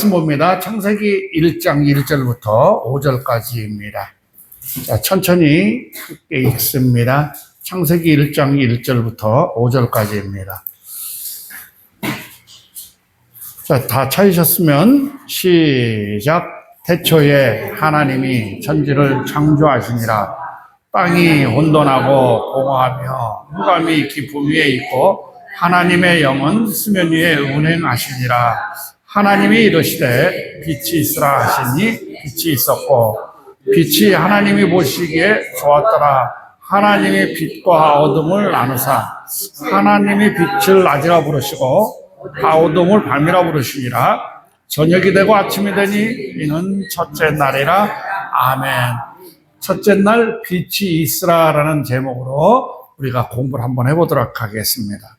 봅니다. 창세기 1장 1절부터 5절까지입니다. 자, 천천히 읽습니다. 창세기 1장 1절부터 5절까지입니다. 자, 다 찾으셨으면 시작. 태초에 하나님이 천지를 창조하시니라. 땅이 혼돈하고 공허하며 흑암이 깊음 위에 있고 하나님의 영은 수면 위에 운행하시니라. 하나님이 이르시되 빛이 있으라 하시니 빛이 있었고 빛이 하나님이 보시기에 좋았더라. 하나님이 빛과 어둠을 나누사 하나님이 빛을 낮이라 부르시고 어둠을 밤이라 부르시니라. 저녁이 되고 아침이 되니 이는 첫째 날이라. 아멘. 첫째 날 빛이 있으라라는 제목으로 우리가 공부를 한번 해보도록 하겠습니다.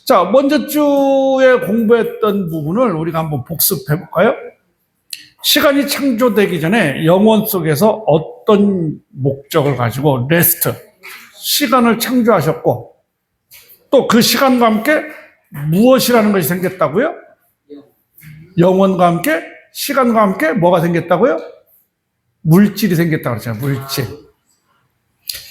자, 먼저 주에 공부했던 부분을 우리가 한번 복습해 볼까요? 시간이 창조되기 전에 영원 속에서 어떤 목적을 가지고 레스트, 시간을 창조하셨고 또 그 시간과 함께 무엇이라는 것이 생겼다고요? 영원과 함께, 시간과 함께 뭐가 생겼다고요? 물질이 생겼다고 그러잖아요. 물질.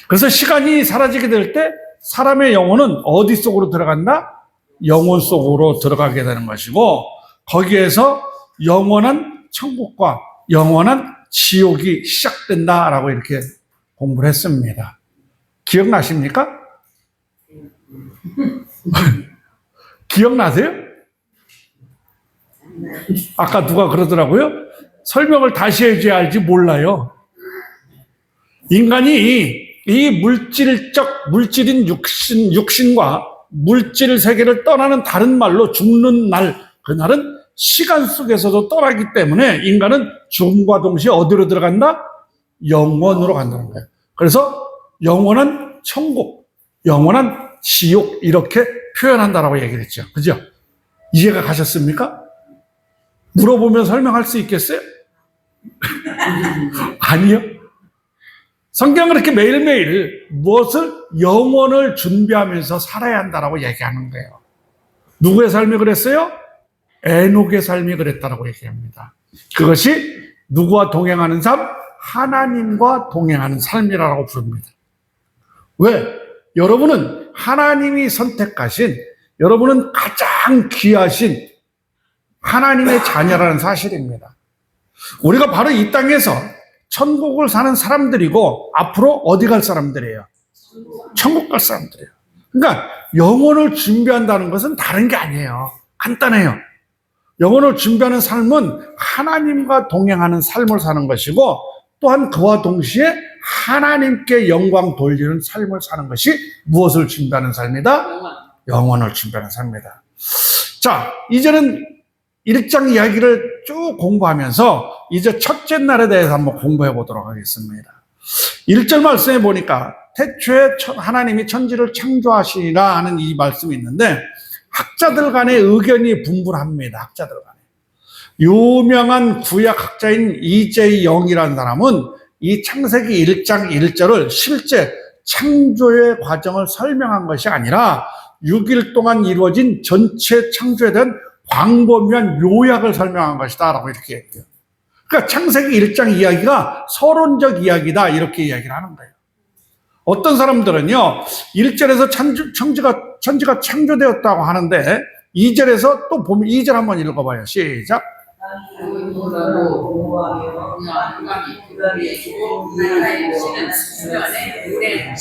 그래서 시간이 사라지게 될 때 사람의 영혼은 어디 속으로 들어간다? 영혼 속으로 들어가게 되는 것이고 거기에서 영원한 천국과 영원한 지옥이 시작된다라고 이렇게 공부를 했습니다. 기억나십니까? 기억나세요? 아까 누가 그러더라고요. 설명을 다시 해줘야 알지 몰라요. 인간이 이 물질인 육신과 물질 세계를 떠나는 다른 말로 죽는 날, 그날은 시간 속에서도 떠나기 때문에 인간은 죽음과 동시에 어디로 들어간다? 영원으로 간다는 거예요. 그래서 영원한 천국, 영원한 지옥 이렇게 표현한다라고 얘기를 했죠. 그죠? 이해가 가셨습니까? 물어보면 설명할 수 있겠어요? 아니요. 성경은 이렇게 매일매일 무엇을 영원을 준비하면서 살아야 한다라고 얘기하는 거예요. 누구의 삶이 그랬어요? 에녹의 삶이 그랬다라고 얘기합니다. 그것이 누구와 동행하는 삶? 하나님과 동행하는 삶이라고 부릅니다. 왜? 여러분은 하나님이 선택하신, 여러분은 가장 귀하신 하나님의 자녀라는 사실입니다. 우리가 바로 이 땅에서 천국을 사는 사람들이고 앞으로 어디 갈 사람들이에요? 천국 갈 사람들이에요. 그러니까 영혼을 준비한다는 것은 다른 게 아니에요. 간단해요. 영혼을 준비하는 삶은 하나님과 동행하는 삶을 사는 것이고 또한 그와 동시에 하나님께 영광 돌리는 삶을 사는 것이 무엇을 준비하는 삶이다? 영혼을 준비하는 삶이다. 자, 이제는 1장 이야기를 쭉 공부하면서 이제 첫째 날에 대해서 한번 공부해 보도록 하겠습니다. 1절 말씀에 보니까 태초에 하나님이 천지를 창조하시니라 하는 이 말씀이 있는데 학자들 간의 의견이 분분합니다. 학자들 간에. 유명한 구약학자인 E.J. 영이라는 사람은 이 창세기 1장 1절을 실제 창조의 과정을 설명한 것이 아니라 6일 동안 이루어진 전체 창조에 대한 광범위한 요약을 설명한 것이다 라고 이렇게 얘기해요. 그러니까 창세기 1장 이야기가 서론적 이야기다 이렇게 이야기를 하는 거예요. 어떤 사람들은요 1절에서 천지가 창조되었다고 하는데 2절에서 또 보면 2절 한번 읽어봐요. 시작.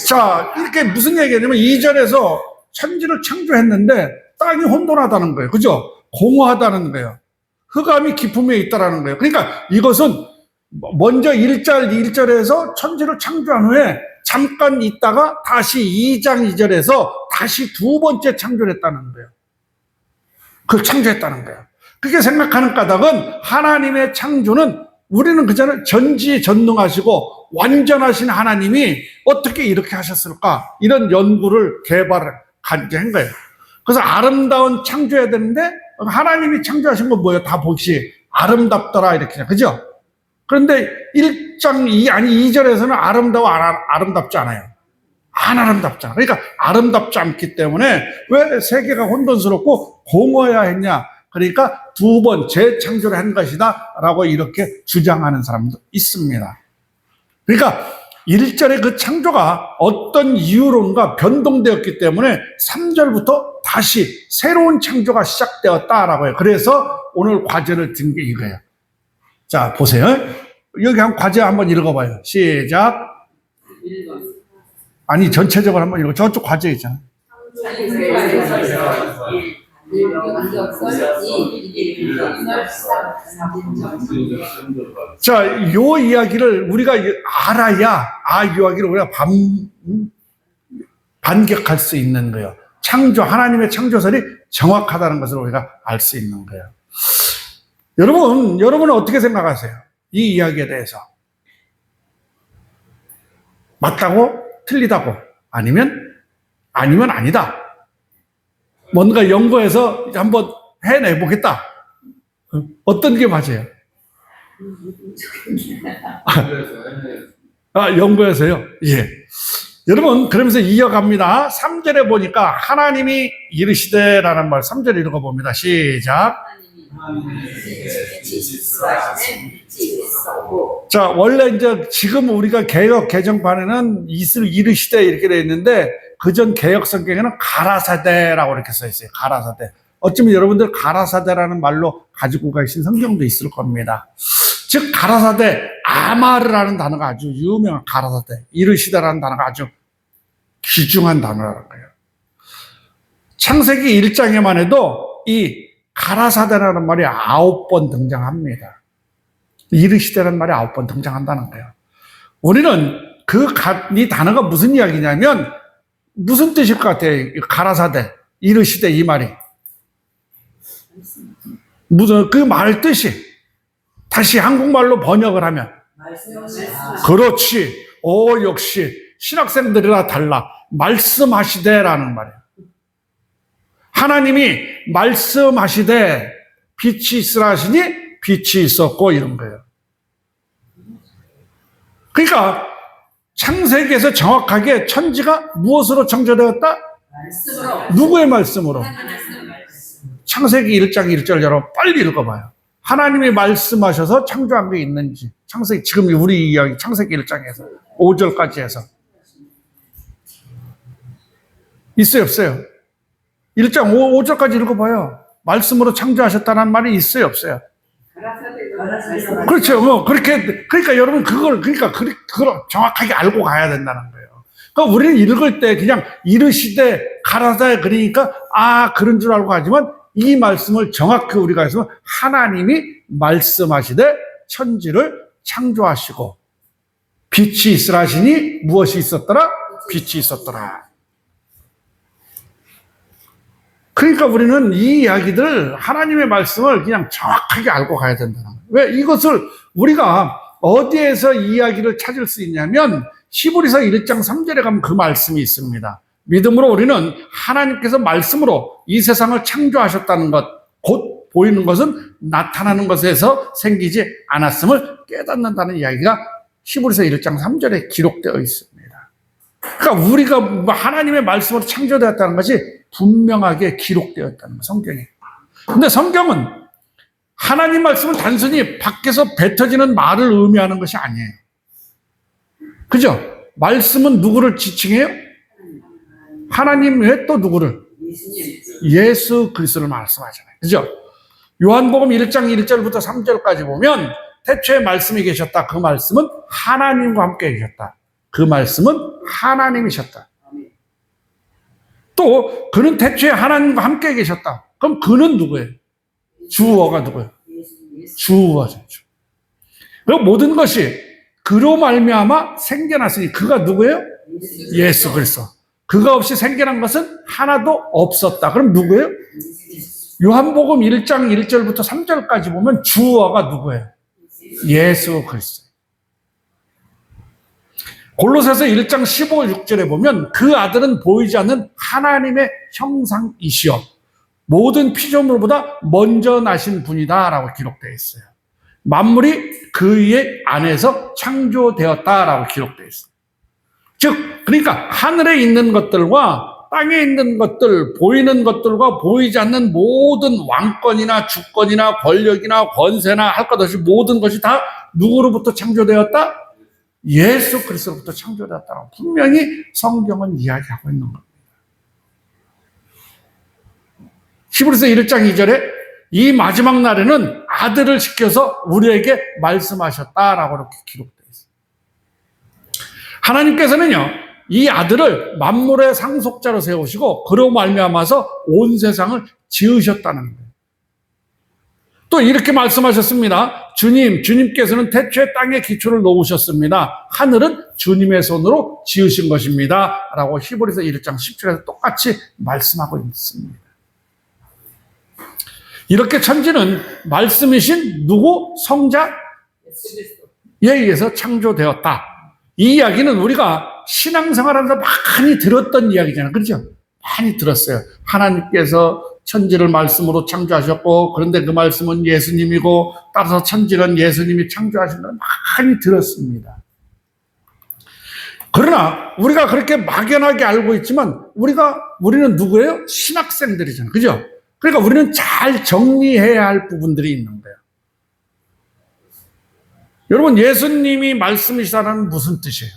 자, 이렇게 무슨 얘기냐면 2절에서 천지를 창조했는데 땅이 혼돈하다는 거예요. 그죠? 공허하다는 거예요. 흑암이 깊음에 있다라는 거예요. 그러니까 이것은 먼저 1절에서 천지를 창조한 후에 잠깐 있다가 다시 2장 2절에서 다시 두 번째 창조를 했다는 거예요. 그걸 창조했다는 거예요. 그렇게 생각하는 까닭은 하나님의 창조는 우리는 그전에 전지전능하시고 완전하신 하나님이 어떻게 이렇게 하셨을까? 이런 연구를 개발을 한 거예요. 그래서 아름다운 창조해야 되는데 하나님이 창조하신 건 뭐예요? 다 보시 아름답더라 이렇게 그죠? 그런데 2절에서는 아름답지 않아요. 안 아름답잖아. 그러니까 아름답지 않기 때문에 왜 세계가 혼돈스럽고 공허해야 했냐? 그러니까 두 번 재창조를 한 것이다 라고 이렇게 주장하는 사람도 있습니다. 그러니까 1절의 그 창조가 어떤 이유론가 변동되었기 때문에 3절부터 다시 새로운 창조가 시작되었다라고 해요. 그래서 오늘 과제를 든 게 이거예요. 자, 보세요. 여기 한 과제 한번 읽어봐요. 시작. 아니, 전체적으로 한번 읽어. 저쪽 과제 있잖아. 자, 요 이야기를 우리가 알아야, 이야기를 우리가 반격할 수 있는 거예요. 하나님의 창조설이 정확하다는 것을 우리가 알 수 있는 거예요. 여러분은 어떻게 생각하세요? 이 이야기에 대해서. 맞다고? 틀리다고? 아니면 아니다. 뭔가 연구해서 한번 해내보겠다. 어떤 게 맞아요? 연구해서요? 예. 여러분, 그러면서 이어갑니다. 3절에 보니까 하나님이 이르시되라는 말, 3절 읽어봅니다. 시작. 자, 원래 지금 우리가 개역 개정판에는 이르시되 이렇게 되어 있는데, 그전 개역 성경에는 가라사대라고 이렇게 써 있어요. 가라사대. 어쩌면 여러분들 가라사대라는 말로 가지고 가신 성경도 있을 겁니다. 즉, 가라사대, 아마르라는 단어가 아주 유명한 가라사대, 이르시다라는 단어가 아주 귀중한 단어라는 거예요. 창세기 1장에만 해도 이 가라사대라는 말이 9번 등장합니다. 이르시되라는 말이 9번 등장한다는 거예요. 우리는 이 단어가 무슨 이야기냐면 무슨 뜻일 것 같아요? 가라사대, 이르시되 이 말이. 무슨 그 말 뜻이 다시 한국말로 번역을 하면 그렇지. 역시 신학생들이라 달라. 말씀하시되라는 말이에요. 하나님이 말씀하시되 빛이 있으라 하시니 빛이 있었고 이런 거예요. 그러니까 창세기에서 정확하게 천지가 무엇으로 창조되었다? 말씀으로. 누구의 말씀으로? 창세기 1장 1절 여러분 빨리 읽어봐요. 하나님이 말씀하셔서 창조한 게 있는지. 지금 우리 이야기 창세기 1장에서 5절까지 해서 있어요, 없어요? 1장 5절까지 읽어봐요. 말씀으로 창조하셨다는 말이 있어요, 없어요? 그렇죠. 그러니까 여러분 그걸 정확하게 알고 가야 된다는 거예요. 그러니까 우리는 읽을 때 그냥 이르시되 가라사대 그러니까 그런 줄 알고 하지만 이 말씀을 정확히 우리가 해서 하나님이 말씀하시되 천지를 창조하시고 빛이 있으라 하시니 무엇이 있었더라? 빛이 있었더라. 그러니까 우리는 이 이야기들 하나님의 말씀을 그냥 정확하게 알고 가야 된다는 거예요. 왜 이것을 우리가 어디에서 이 이야기를 찾을 수 있냐면 히브리서 1장 3절에 가면 그 말씀이 있습니다. 믿음으로 우리는 하나님께서 말씀으로 이 세상을 창조하셨다는 것, 곧 보이는 것은 나타나는 것에서 생기지 않았음을 깨닫는다는 이야기가 히브리서 1장 3절에 기록되어 있습니다. 그러니까 우리가 하나님의 말씀으로 창조되었다는 것이 분명하게 기록되었다는 거예요, 성경에. 근데 성경은 하나님 말씀은 단순히 밖에서 뱉어지는 말을 의미하는 것이 아니에요. 그죠? 말씀은 누구를 지칭해요? 하나님 외에 또 누구를? 예수 그리스도를 말씀하잖아요. 그죠? 요한복음 1장 1절부터 3절까지 보면 태초에 말씀이 계셨다. 그 말씀은 하나님과 함께 계셨다. 그 말씀은 하나님이셨다. 또 그는 태초에 하나님과 함께 계셨다. 그럼 그는 누구예요? 주어가 누구예요? 주어죠. 그리고 모든 것이 그로 말미암아 생겨났으니 그가 누구예요? 예수 그리스도. 그가 없이 생겨난 것은 하나도 없었다. 그럼 누구예요? 요한복음 1장 1절부터 3절까지 보면 주어가 누구예요? 예수 그리스도. 골로새서 1장 15, 6절에 보면 그 아들은 보이지 않는 하나님의 형상이시여 모든 피조물보다 먼저 나신 분이다 라고 기록되어 있어요. 만물이 그의 안에서 창조되었다 라고 기록되어 있어요. 즉 그러니까 하늘에 있는 것들과 땅에 있는 것들, 보이는 것들과 보이지 않는 모든 왕권이나 주권이나 권력이나 권세나 할 것 없이 모든 것이 다 누구로부터 창조되었다? 예수 그리스도로부터 창조되었다고 분명히 성경은 이야기하고 있는 겁니다. 히브리서 1장 2절에 이 마지막 날에는 아들을 시켜서 우리에게 말씀하셨다라고 이렇게 기록되어 있습니다. 하나님께서는요, 이 아들을 만물의 상속자로 세우시고 그로 말미암아서 온 세상을 지으셨다는 거예요. 또 이렇게 말씀하셨습니다. 주님께서는 태초에 땅에 기초를 놓으셨습니다. 하늘은 주님의 손으로 지으신 것입니다. 라고 히브리서 1장 10절에서 똑같이 말씀하고 있습니다. 이렇게 천지는 말씀이신 누구? 성자에 의해서 창조되었다. 이 이야기는 우리가 신앙생활하면서 많이 들었던 이야기잖아요. 그렇죠? 많이 들었어요. 하나님께서 천지를 말씀으로 창조하셨고, 그런데 그 말씀은 예수님이고, 따라서 천지는 예수님이 창조하신 걸 많이 들었습니다. 그러나 우리가 그렇게 막연하게 알고 있지만 우리는 누구예요? 신학생들이잖아요. 그죠? 그러니까 우리는 잘 정리해야 할 부분들이 있는 거예요. 여러분, 예수님이 말씀이시다는 무슨 뜻이에요?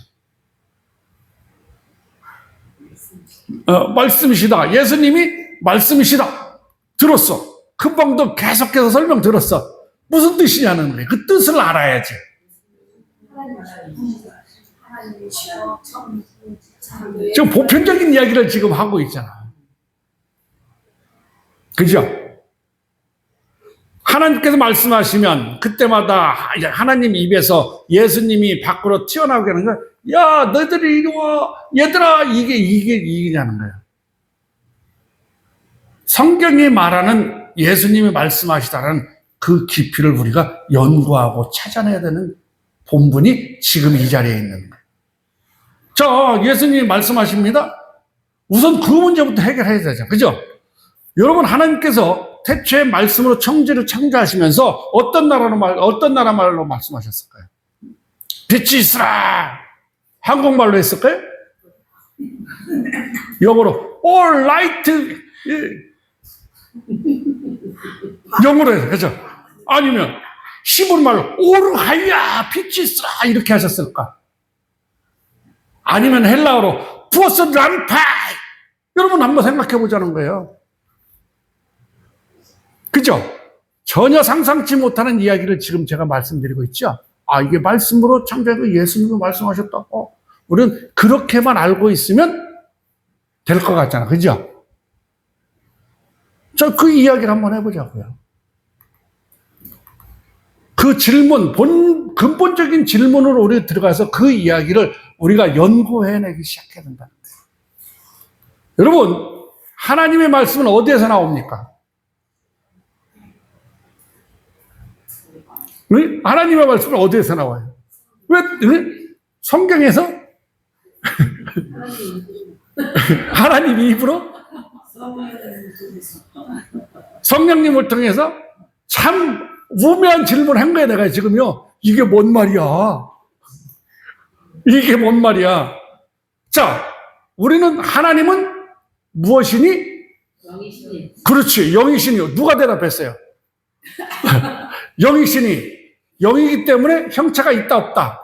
말씀이시다. 예수님이 말씀이시다. 들었어. 금방도 계속해서 설명 들었어. 무슨 뜻이냐는 거예요. 그 뜻을 알아야지. 지금 보편적인 이야기를 지금 하고 있잖아. 그죠? 하나님께서 말씀하시면 그때마다 하나님 입에서 예수님이 밖으로 튀어나오게 하는 거야. 야, 너희들이 이리 와. 얘들아, 이게냐는 거야. 성경이 말하는 예수님이 말씀하시다라는 그 깊이를 우리가 연구하고 찾아내야 되는 본분이 지금 이 자리에 있는 거예요. 자, 예수님이 말씀하십니다. 우선 그 문제부터 해결해야 되죠. 그죠? 여러분, 하나님께서 태초의 말씀으로 천지를 창조하시면서 어떤 나라 말로 말씀하셨을까요? 빛이 있으라. 한국말로 했을까요? 영어로 all light. 영어로 해서, 그죠? 아니면 히브리 말로 오르하야 빛이 있으라 이렇게 하셨을까? 아니면 헬라어로 부어스 람파이. 여러분 한번 생각해 보자는 거예요. 그죠? 전혀 상상치 못하는 이야기를 지금 제가 말씀드리고 있죠? 아, 이게 말씀으로 창조하고 예수님이 말씀하셨다고. 우리는 그렇게만 알고 있으면 될 것 같잖아. 그죠? 자, 그 이야기를 한번 해보자고요. 그 질문, 근본적인 질문으로 우리 들어가서 그 이야기를 우리가 연구해내기 시작해야 된다. 여러분, 하나님의 말씀은 어디에서 나옵니까? 하나님의 말씀은 어디에서 나와요? 왜? 성경에서? 하나님 입으로? 성령님을 통해서? 참 우매한 질문을 한 거야, 내가 지금요. 이게 뭔 말이야? 이게 뭔 말이야? 자, 우리는 하나님은 무엇이니? 영이시니. 그렇지, 영이시니. 누가 대답했어요? 영이시니. 영이기 때문에 형체가 있다, 없다?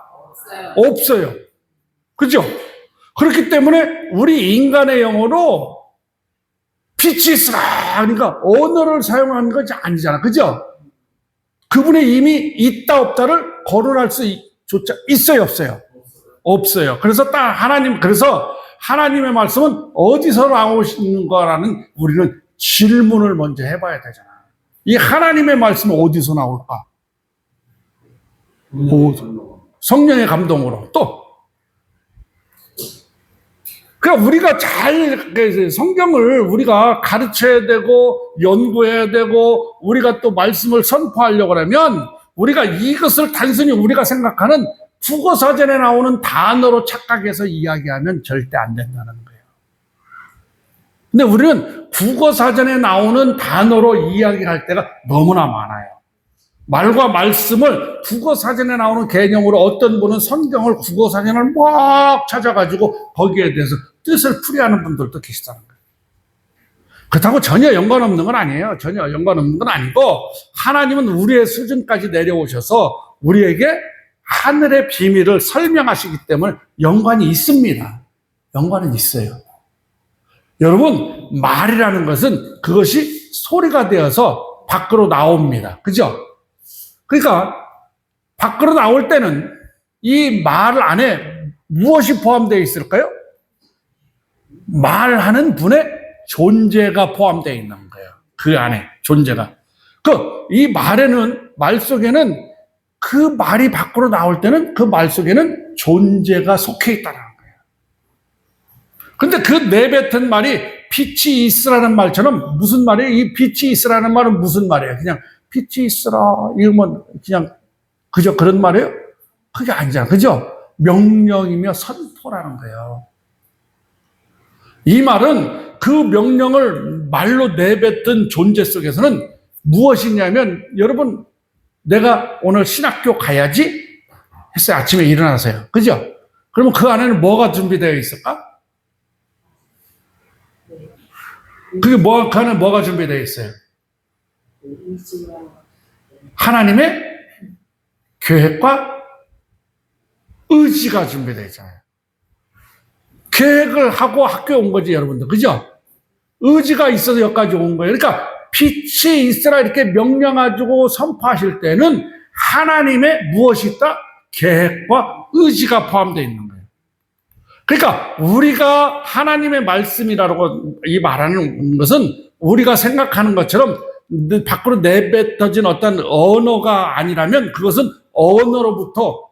없어요. 그죠? 그렇기 때문에 우리 인간의 영어로 빛이 있으라. 그러니까 언어를 사용하는 것이 아니잖아. 그죠? 그분의 이미 있다, 없다를 거론할 수조차 있어요, 없어요? 없어요. 그래서 그래서 하나님의 말씀은 어디서 나오시는 거라는 우리는 질문을 먼저 해봐야 되잖아. 이 하나님의 말씀은 어디서 나올까? 성령의 감동으로. 또 그러니까 우리가 성경을 우리가 가르쳐야 되고 연구해야 되고 우리가 또 말씀을 선포하려고 하면 우리가 이것을 단순히 우리가 생각하는 국어사전에 나오는 단어로 착각해서 이야기하면 절대 안 된다는 거예요. 근데 우리는 국어사전에 나오는 단어로 이야기할 때가 너무나 많아요. 말과 말씀을 국어사전에 나오는 개념으로 어떤 분은 성경을 국어사전을 막 찾아가지고 거기에 대해서 뜻을 풀이하는 분들도 계시다는 거예요. 그렇다고 전혀 연관 없는 건 아니에요. 전혀 연관 없는 건 아니고 하나님은 우리의 수준까지 내려오셔서 우리에게 하늘의 비밀을 설명하시기 때문에 연관이 있습니다. 연관은 있어요. 여러분, 말이라는 것은 그것이 소리가 되어서 밖으로 나옵니다. 그죠? 그러니까 밖으로 나올 때는 이 말 안에 무엇이 포함되어 있을까요? 말하는 분의 존재가 포함되어 있는 거예요. 그 안에 존재가. 이 말에는, 말 속에는 그 말이 밖으로 나올 때는 그 말 속에는 존재가 속해 있다는 거예요. 근데 그 내뱉은 말이 빛이 있으라는 말처럼 무슨 말이에요? 이 빛이 있으라는 말은 무슨 말이에요? 그냥 빛이 있으라 이러면 그냥 그저 그런 말이에요? 그게 아니잖아. 그죠? 명령이며 선포라는 거예요. 이 말은 그 명령을 말로 내뱉은 존재 속에서는 무엇이냐면, 여러분, 내가 오늘 신학교 가야지 했어요. 아침에 일어나서요. 그죠? 그러면 그 안에는 뭐가 준비되어 있을까? 그 안에 뭐가 준비되어 있어요? 하나님의 계획과 의지가 준비되어 있잖아요. 계획을 하고 학교에 온 거지, 여러분들. 그죠? 의지가 있어서 여기까지 온 거예요. 그러니까 빛이 있으라 이렇게 명령하고 선포하실 때는 하나님의 무엇이 있다? 계획과 의지가 포함되어 있는 거예요. 그러니까 우리가 하나님의 말씀이라고 이 말하는 것은 우리가 생각하는 것처럼 밖으로 내뱉어진 어떤 언어가 아니라면 그것은 언어로부터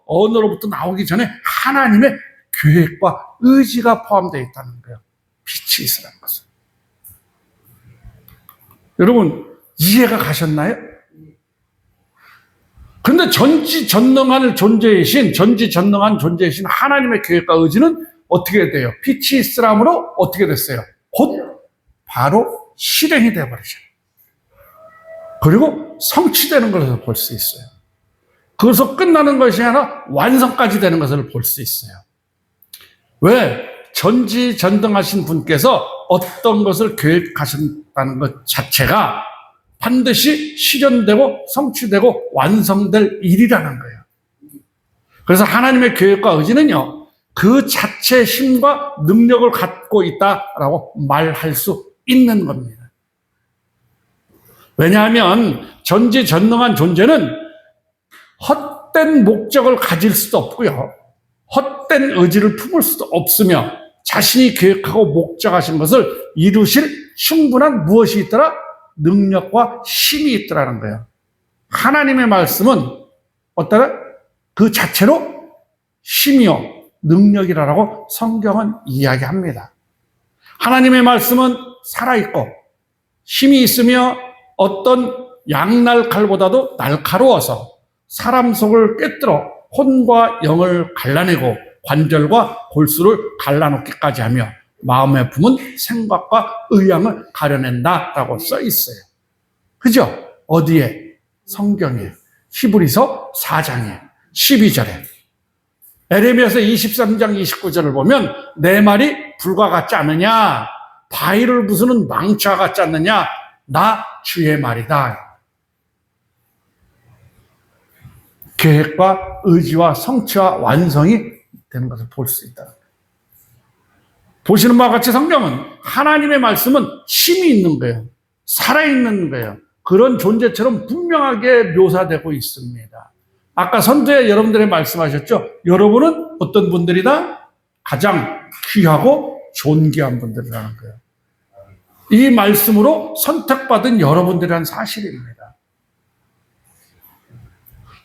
나오기 전에 하나님의 계획과 의지가 포함되어 있다는 거예요. 빛이 있으라는 것은. 여러분, 이해가 가셨나요? 그런데 전지전능한 존재이신 하나님의 계획과 의지는 어떻게 돼요? 빛이 있으라므로 어떻게 됐어요? 곧 바로 실행이 되어버리죠. 그리고 성취되는 것을 볼 수 있어요. 그래서 끝나는 것이 아니라 완성까지 되는 것을 볼 수 있어요. 왜? 전지전능하신 분께서 어떤 것을 계획하신다는 것 자체가 반드시 실현되고 성취되고 완성될 일이라는 거예요. 그래서 하나님의 계획과 의지는요, 그 자체의 힘과 능력을 갖고 있다라고 말할 수 있는 겁니다. 왜냐하면 전지전능한 존재는 헛된 목적을 가질 수도 없고요, 헛된 의지를 품을 수도 없으며 자신이 계획하고 목적하신 것을 이루실 충분한 무엇이 있더라? 능력과 힘이 있더라는 거예요. 하나님의 말씀은 어떠라? 그 자체로 힘이요 능력이라고 성경은 이야기합니다. 하나님의 말씀은 살아있고 힘이 있으며 어떤 양날 칼보다도 날카로워서 사람 속을 꿰뚫어 혼과 영을 갈라내고 관절과 골수를 갈라놓기까지 하며 마음에 품은 생각과 의향을 가려낸다라고 써 있어요. 그죠? 어디에? 성경에. 히브리서 4장에 12절에. 에레미야서 23장 29절을 보면 내 말이 불과 같지 않느냐? 바위를 부수는 망치와 같지 않느냐? 나 주의 말이다. 계획과 의지와 성취와 완성이 되는 것을 볼 수 있다. 보시는 바와 같이 성경은 하나님의 말씀은 힘이 있는 거예요. 살아있는 거예요. 그런 존재처럼 분명하게 묘사되고 있습니다. 아까 선두에 여러분들이 말씀하셨죠? 여러분은 어떤 분들이다? 가장 귀하고 존귀한 분들이라는 거예요. 이 말씀으로 선택받은 여러분들이라는 사실입니다.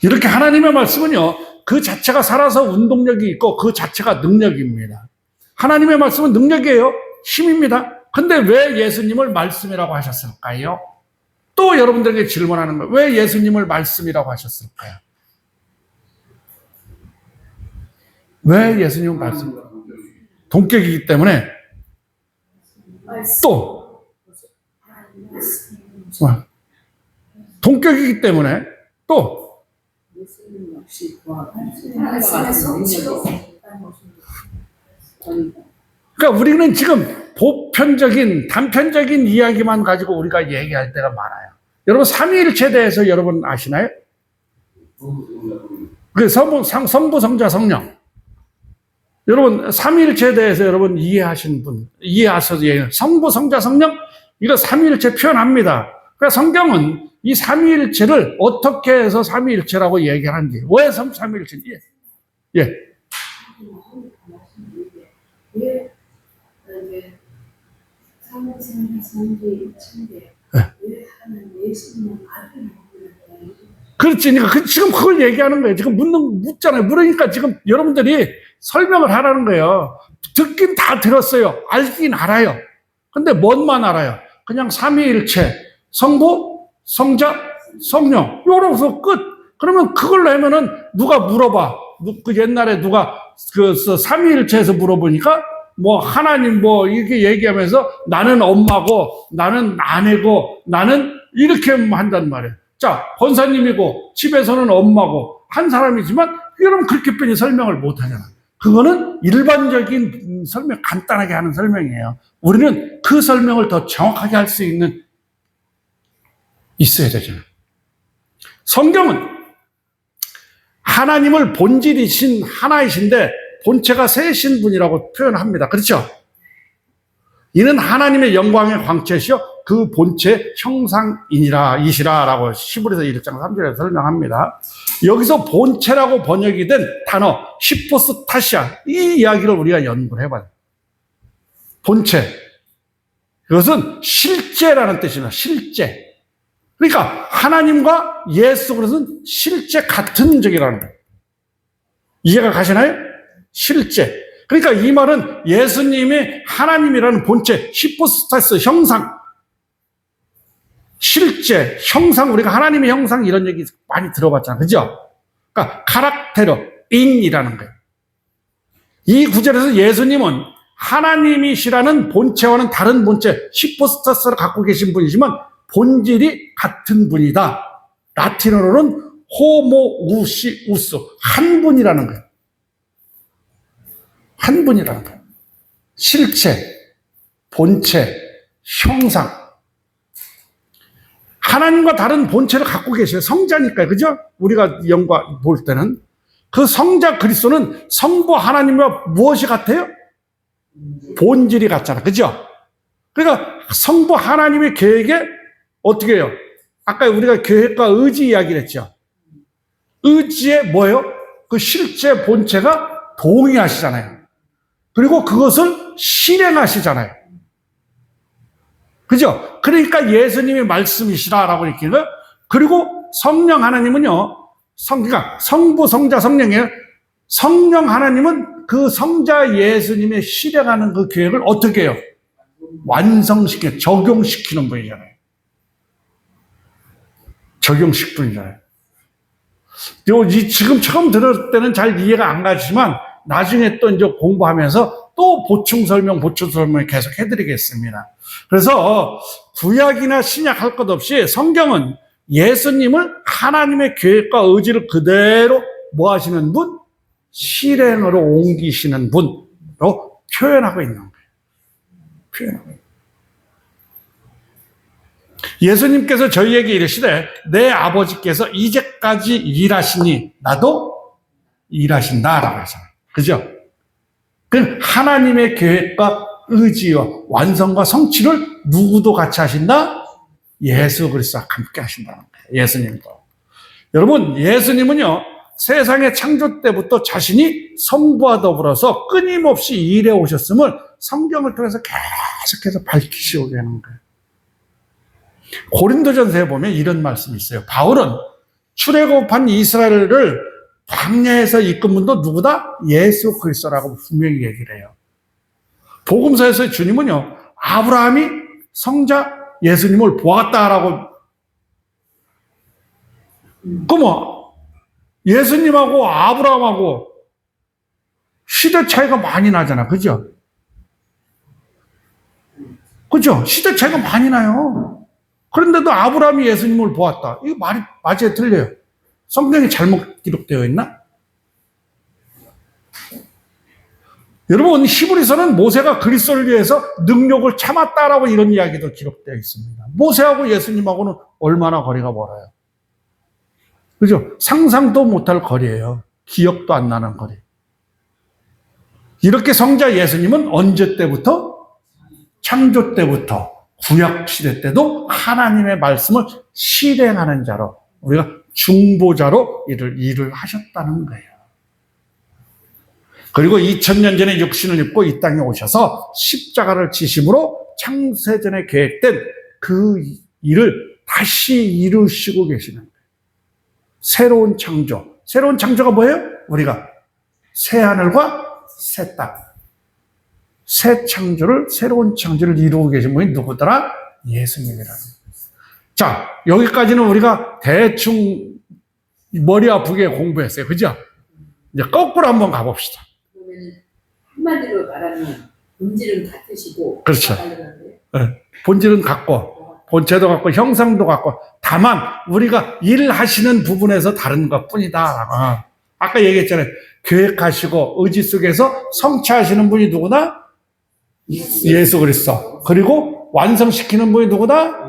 이렇게 하나님의 말씀은요, 그 자체가 살아서 운동력이 있고 그 자체가 능력입니다. 하나님의 말씀은 능력이에요. 힘입니다. 근데 왜 예수님을 말씀이라고 하셨을까요? 또 여러분들에게 질문하는 거예요. 왜 예수님을 말씀이라고 하셨을까요? 왜 예수님을 말씀? 동격이기 때문에. 또 동격이기 때문에 또 그러니까 우리는 지금 보편적인, 단편적인 이야기만 가지고 우리가 얘기할 때가 많아요. 여러분, 삼위일체에 대해서 여러분 아시나요? 그 성부, 성자, 성령. 여러분, 삼위일체에 대해서 여러분 이해하신 분, 이해하셔서 얘기해요. 성부, 성자, 성령, 이거 삼위일체 표현합니다. 그러니까 성경은 이 삼위일체를 어떻게 해서 삼위일체라고 얘기하는지, 왜 삼위일체인지, 예. 그렇지. 그러니까 지금 그걸 얘기하는 거예요. 지금 묻잖아요. 물으니까 지금 여러분들이 설명을 하라는 거예요. 듣긴 다 들었어요. 알긴 알아요. 근데 뭔만 알아요? 그냥 삼위일체, 성부, 성자, 성령. 요러서 끝. 그러면 그걸로 하면은 누가 물어봐. 그 옛날에 누가 그 삼위일체에서 물어보니까 뭐 하나님 뭐 이렇게 얘기하면서 나는 엄마고 나는 아내고 나는 이렇게 한단 말이에요. 자, 권사님이고 집에서는 엄마고 한 사람이지만 여러분 그렇게 뻔히 설명을 못 하잖아. 그거는 일반적인 설명, 간단하게 하는 설명이에요. 우리는 그 설명을 더 정확하게 할 수 있어야 되잖아요. 성경은 하나님을 본질이신 하나이신데 본체가 셋인 분이라고 표현합니다. 그렇죠? 이는 하나님의 영광의 광채시요 그 본체 형상이시라라고 히브리서 1장 3절에 설명합니다. 여기서 본체라고 번역이 된 단어 히포스타시아, 이 이야기를 우리가 연구를 해봐요. 본체, 이것은 실제라는 뜻입니다. 실제. 그러니까 하나님과 예수 그리스도는 실제 같은 적이라는 거예요. 이해가 가시나요? 실제. 그러니까 이 말은 예수님이 하나님이라는 본체, 히포스타스 형상, 실제, 형상, 우리가 하나님의 형상 이런 얘기 많이 들어봤잖아요. 그죠? 그러니까 카락테르, 인이라는 거예요. 이 구절에서 예수님은 하나님이시라는 본체와는 다른 본체, 히포스타스를 갖고 계신 분이지만 본질이 같은 분이다. 라틴어로는 호모우시우스, 한 분이라는 거예요. 한 분이라는 거예요. 실체, 본체, 형상. 하나님과 다른 본체를 갖고 계셔요. 성자니까요. 그죠? 우리가 영과 볼 때는. 그 성자 그리스도는 성부 하나님과 무엇이 같아요? 본질이 같잖아. 그죠? 그러니까 성부 하나님의 계획에 어떻게 해요? 아까 우리가 계획과 의지 이야기를 했죠. 의지에 뭐예요? 그 실제 본체가 동의하시잖아요. 그리고 그것을 실행하시잖아요. 그죠? 그러니까 예수님의 말씀이시라라고 얘기해요. 그리고 성령 하나님은요, 그러니까 성부, 성자, 성령이에요. 성령 하나님은 그 성자 예수님의 실행하는 그 계획을 어떻게 해요? 완성시켜, 적용시키는 분이잖아요. 적용시키는 분이잖아요. 지금 처음 들을 때는 잘 이해가 안 가지만 나중에 또 이제 공부하면서 또 보충 설명 계속 해드리겠습니다. 그래서 구약이나 신약 할 것 없이 성경은 예수님을 하나님의 계획과 의지를 그대로 뭐 하시는 분? 실행으로 옮기시는 분으로 표현하고 있는 거예요. 표현하고 있는 거예요. 예수님께서 저희에게 이르시되 내 아버지께서 이제까지 일하시니 나도 일하신다라고 하잖아요. 그죠? 그 하나님의 계획과 의지와 완성과 성취를 누구도 같이 하신다? 예수 그리스도와 함께 하신다는 거예요. 예수님도. 여러분, 예수님은요, 세상의 창조 때부터 자신이 성부와 더불어서 끊임없이 일해 오셨음을 성경을 통해서 계속해서 밝히시고 계는 거예요. 고린도전서에 보면 이런 말씀이 있어요. 바울은 출애굽한 이스라엘을 광야에서 이끈 분도 누구다? 예수 그리스도라고 분명히 얘기를 해요. 복음서에서 주님은요, 아브라함이 성자 예수님을 보았다라고. 그럼 예수님하고 아브라함하고 시대 차이가 많이 나잖아. 그죠? 그죠? 시대 차이가 많이 나요. 그런데도 아브라함이 예수님을 보았다. 이거 말이 맞아요? 틀려요? 성경이 잘못 기록되어 있나? 여러분, 히브리서는 모세가 그리스도를 위해서 능력을 참았다라고 이런 이야기도 기록되어 있습니다. 모세하고 예수님하고는 얼마나 거리가 멀어요. 그죠? 상상도 못할 거리예요. 기억도 안 나는 거리. 이렇게 성자 예수님은 언제 때부터? 창조 때부터, 구약 시대 때도 하나님의 말씀을 실행하는 자로, 우리가 중보자로 일을 하셨다는 거예요. 그리고 2000년 전에 육신을 입고 이 땅에 오셔서 십자가를 지심으로 창세전에 계획된 그 일을 다시 이루시고 계시는 거예요. 새로운 창조. 새로운 창조가 뭐예요? 우리가 새 하늘과 새 땅. 새 창조를, 새로운 창조를 이루고 계신 분이 누구더라? 예수님이라는 거예요. 자, 여기까지는 우리가 대충 머리 아프게 공부했어요. 그죠? 이제 거꾸로 한번 가봅시다. 그러면 한마디로 말하면 본질은 같으시고. 그렇죠. 네. 본질은 같고, 본체도 같고, 형상도 같고, 다만 우리가 일하시는 부분에서 다른 것 뿐이다. 아까 얘기했잖아요. 계획하시고 의지 속에서 성취하시는 분이 누구나? 예수 그리스도. 그리고 완성시키는 분이 누구다?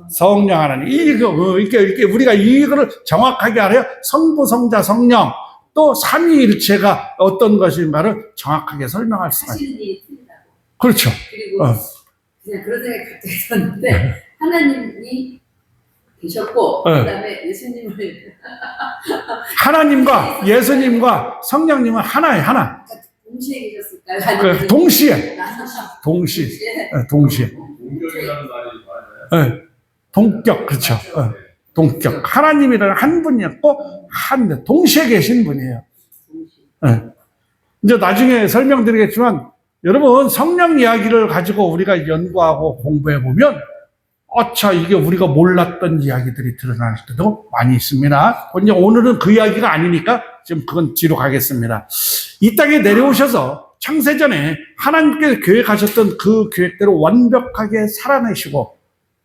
성령 하나님. 이렇게 우리가 이거를 정확하게 알아야 성부, 성자, 성령 또 삼위일체가 어떤 것인가를 정확하게 설명할 수가 있어요. 하시는 일이 틀리다고. 그렇죠. 그리고 그냥 그런 생각이 갑자기 들었는데 하나님이 계셨고 그다음에 예수님을 하나님과 예수님과 성령님은 하나예요. 하나. 동시에 계셨을까요? 아니면 동시에. 동시에. 동격이라는 말이 맞아요. 동격, 그렇죠. 동격. 하나님이라는 한 분이었고, 동시에 계신 분이에요. 이제 나중에 설명드리겠지만, 여러분, 성령 이야기를 가지고 우리가 연구하고 공부해보면, 이게 우리가 몰랐던 이야기들이 드러날 때도 많이 있습니다. 오늘은 그 이야기가 아니니까, 지금 그건 뒤로 가겠습니다. 이 땅에 내려오셔서 창세전에 하나님께서 계획하셨던 그 계획대로 완벽하게 살아내시고,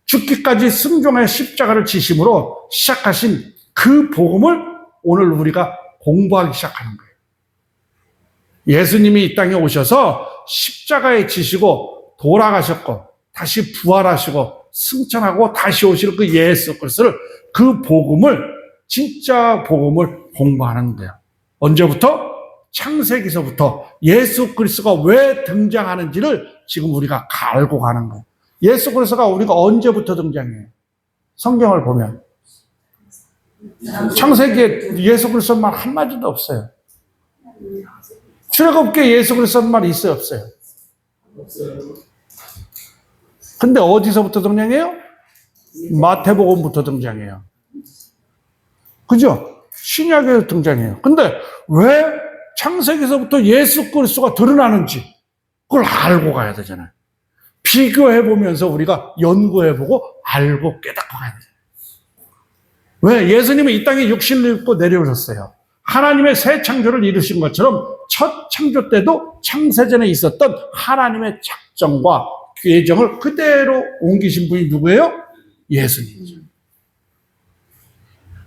죽기까지 순종의 십자가를 지심으로 시작하신 그 복음을 오늘 우리가 공부하기 시작하는 거예요. 예수님이 이 땅에 오셔서 십자가에 지시고 돌아가셨고 다시 부활하시고 승천하고 다시 오실 그 예수 그리스도를 그 복음을 진짜 복음을 공부하는 거예요. 언제부터? 창세기서부터 예수 그리스도가 왜 등장하는지를 지금 우리가 알고 가는 거예요. 예수 그리스도가 우리가 언제부터 등장해요? 성경을 보면 창세기에 예수 그리스도 말 한마디도 없어요. 출애굽기에 예수 그리스도 말 있어요? 없어요? 근데 어디서부터 등장해요? 마태복음부터 등장해요. 그죠? 신약에서 등장해요. 근데 왜 창세기서부터 예수 그리스도가 드러나는지 그걸 알고 가야 되잖아요. 비교해보면서 우리가 연구해보고 알고 깨닫고 가야 되잖아요. 왜? 예수님은 이 땅에 육신을 입고 내려오셨어요. 하나님의 새 창조를 이루신 것처럼 첫 창조 때도 창세전에 있었던 하나님의 작정과 계정을 그대로 옮기신 분이 누구예요? 예수님이죠.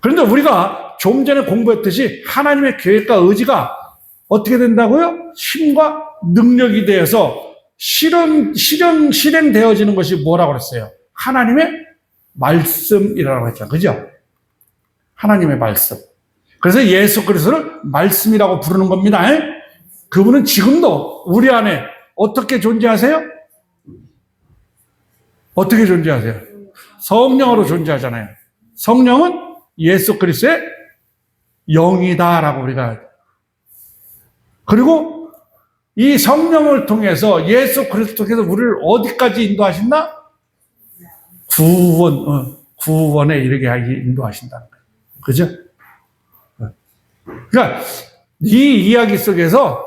그런데 우리가 좀 전에 공부했듯이 하나님의 계획과 의지가 어떻게 된다고요? 힘과 능력이 되어서 실행되어지는 것이 뭐라고 그랬어요? 하나님의 말씀이라고 했잖아요. 그죠? 하나님의 말씀. 그래서 예수 그리스도를 말씀이라고 부르는 겁니다. 그분은 지금도 우리 안에 어떻게 존재하세요? 어떻게 존재하세요? 성령으로 존재하잖아요. 성령은 예수 그리스도의 영이다라고 우리가. 그리고 이 성령을 통해서 예수 그리스도께서 우리를 어디까지 인도하신다? 구원에 이르게 인도하신다는 거예요. 그죠? 그러니까 이 이야기 속에서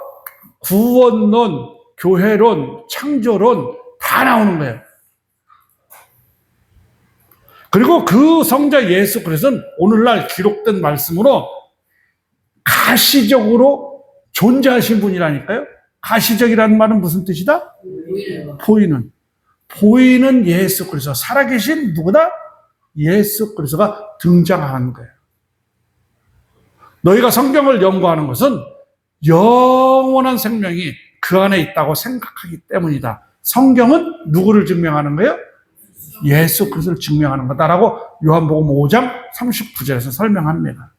구원론, 교회론, 창조론 다 나오는 거예요. 그리고 그 성자 예수 그리스도는 오늘날 기록된 말씀으로 가시적으로 존재하신 분이라니까요. 가시적이라는 말은 무슨 뜻이다? 보이는 예수 그리스도, 살아계신 누구다? 예수 그리스도가 등장하는 거예요. 너희가 성경을 연구하는 것은 영원한 생명이 그 안에 있다고 생각하기 때문이다. 성경은 누구를 증명하는 거예요? 예수 그리스도를 증명하는 거다라고 요한복음 5장 39절에서 설명합니다.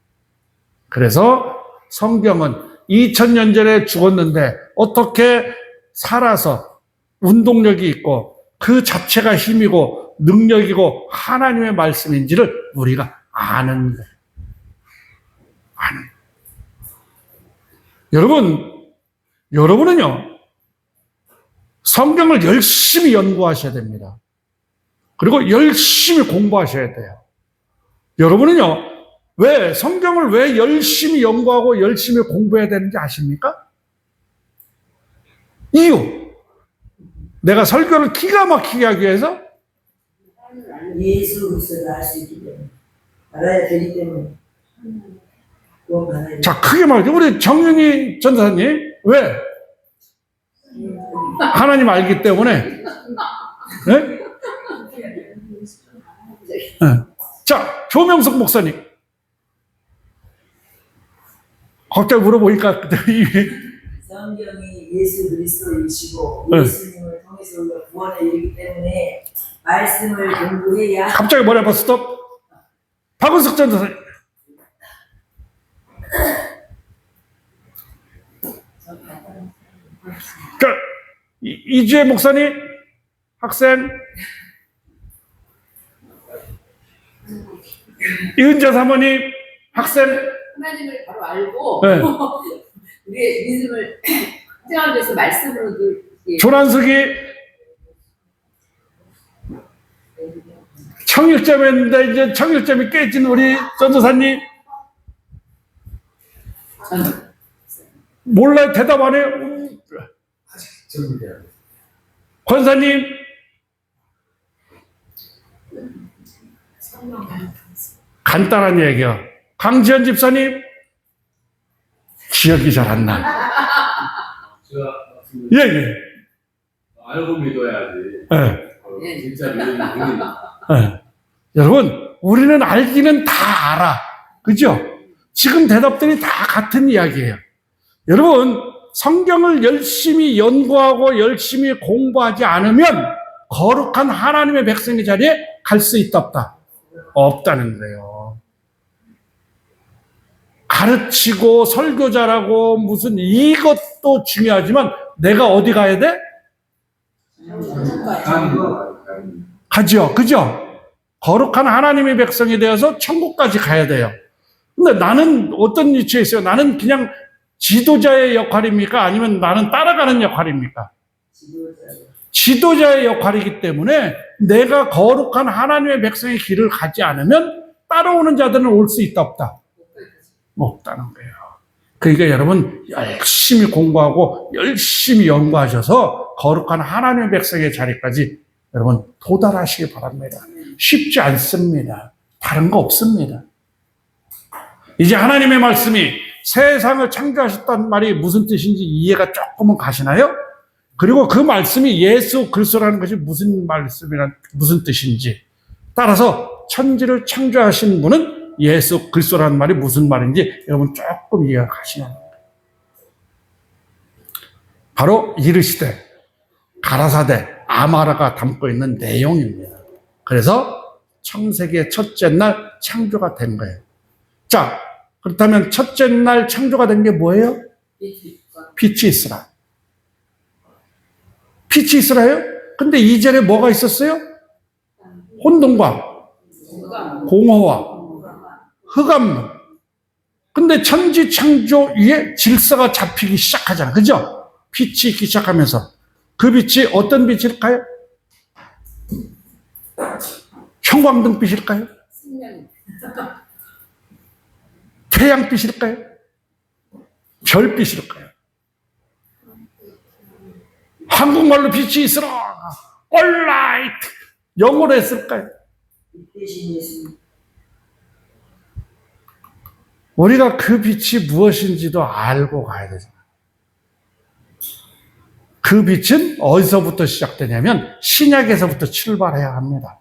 그래서 성경은 2000년 전에 죽었는데 어떻게 살아서 운동력이 있고 그 자체가 힘이고 능력이고 하나님의 말씀인지를 우리가 아는 거예요. 여러분은요, 성경을 열심히 연구하셔야 됩니다. 그리고 열심히 공부하셔야 돼요. 여러분은요, 성경을 왜 열심히 연구하고 열심히 공부해야 되는지 아십니까? 이유. 내가 설교를 기가 막히게 하기 위해서 예수 그리스도를 알 수 있기 때문에 알아야 되기 때문에 자, 크게 말해서 우리 정윤희 전사님 왜? 하나님 알기 때문에. 네? 네. 자, 조명석 목사님. 갑자기 물어보니까 성경이 예수 그리스도이시고 네. 예수님을 통해서 우리가 구원에 이르기 때문에 말씀을 공부해야 갑자기 뭐라 스톱. 박은석 전사님. 그러니까 이주혜 목사님 학생, 이은자 사모님 학생. 하나님을 바로 알고 네. 우리의 믿음을 확증하기 위해서 말씀으로 조란석이 청일점이었는데 이제 청일점이 깨진 우리 전도사님. 몰라요. 대답 안 해요. 권사님. 간단한 얘기요. 강지현 집사님. 기억이 잘 안 나. 제가 예, 예. 알고 믿어야지. 예. 진짜 믿음이 보이니까. 예. 여러분, 우리는 알기는 다 알아. 그죠? 지금 대답들이 다 같은 이야기예요. 여러분, 성경을 열심히 연구하고 열심히 공부하지 않으면 거룩한 하나님의 백성의 자리에 갈 수 있다 없다? 없다는 거예요. 가르치고 설교자라고 무슨 이것도 중요하지만 내가 어디 가야 돼? 가죠. 그죠? 거룩한 하나님의 백성이 되어서 천국까지 가야 돼요. 근데 나는 어떤 위치에 있어요? 나는 그냥 지도자의 역할입니까? 아니면 나는 따라가는 역할입니까? 지도자의 역할이기 때문에 내가 거룩한 하나님의 백성의 길을 가지 않으면 따라오는 자들은 올 수 있다 없다? 없다는 거예요. 그러니까 여러분 열심히 공부하고 열심히 연구하셔서 거룩한 하나님의 백성의 자리까지 여러분 도달하시기 바랍니다. 쉽지 않습니다. 다른 거 없습니다. 이제 하나님의 말씀이 세상을 창조하셨다는 말이 무슨 뜻인지 이해가 조금은 가시나요? 그리고 그 말씀이 예수 그리스도라는 것이 무슨 말씀이란 무슨 뜻인지 따라서 천지를 창조하신 분은 예수 그리스도라는 말이 무슨 말인지 여러분 조금 이해가 가시나요? 바로 이르시되 가라사대 아마라가 담고 있는 내용입니다. 그래서 창세기의 첫째 날 창조가 된 거예요. 자, 그렇다면 첫째 날 창조가 된 게 뭐예요? 빛이 있으라. 빛이 있으라요? 근데 이전에 뭐가 있었어요? 혼돈과 공허와 흑암. 근데 천지 창조 위에 질서가 잡히기 시작하잖아. 그죠? 빛이 있기 시작하면서. 그 빛이 어떤 빛일까요? 형광등빛일까요? 태양빛일까요? 별빛일까요? 한국말로 빛이 있으라. 올라이트. 영어로 했을까요? 우리가 그 빛이 무엇인지도 알고 가야 되잖아요. 그 빛은 어디서부터 시작되냐면 신약에서부터 출발해야 합니다.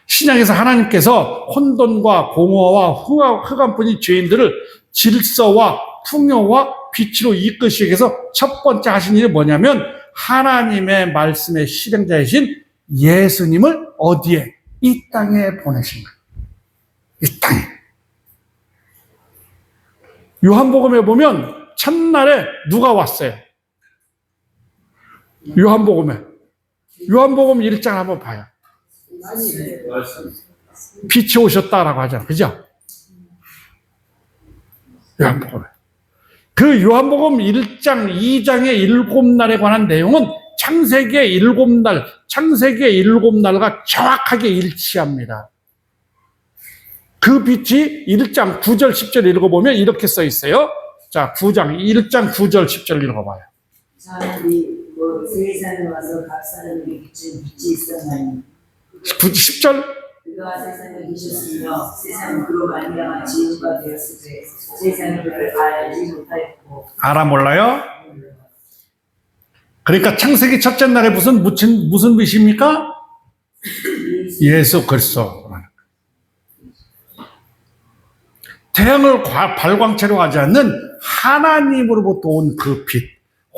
신약에서 하나님께서 혼돈과 공허와 흑암뿐인 죄인들을 질서와 풍요와 빛으로 이끄시기 위해서 첫 번째 하신 일이 뭐냐면 하나님의 말씀의 실행자이신 예수님을 어디에? 이 땅에 보내신 거예요. 이 땅에. 요한복음에 보면 첫날에 누가 왔어요? 요한복음 1장 한번 봐요. 말씀. 빛이 오셨다라고 하잖아요. 그죠? 요한복음에. 그 요한복음 1장, 2장의 7날에 관한 내용은 창세기의 7날, 창세기의 7날과 정확하게 일치합니다. 그 빛이 1장 9절 10절 읽어보면 이렇게 써 있어요. 자, 1장 9절 10절 읽어봐요. 사람들이 세상에 와서 각 사람에게 비춘 빛이 있었나니 10절 그가 세상에 계셨으며 세상은 그로 말미암아 지음바 되었으되 세상이 그를 알지 못하였고 알아 몰라요? 그러니까 창세기 첫째 날에 무슨 빛입니까? 예수 그리스도. 태양을 발광체로 하지 않는 하나님으로부터 온 그 빛,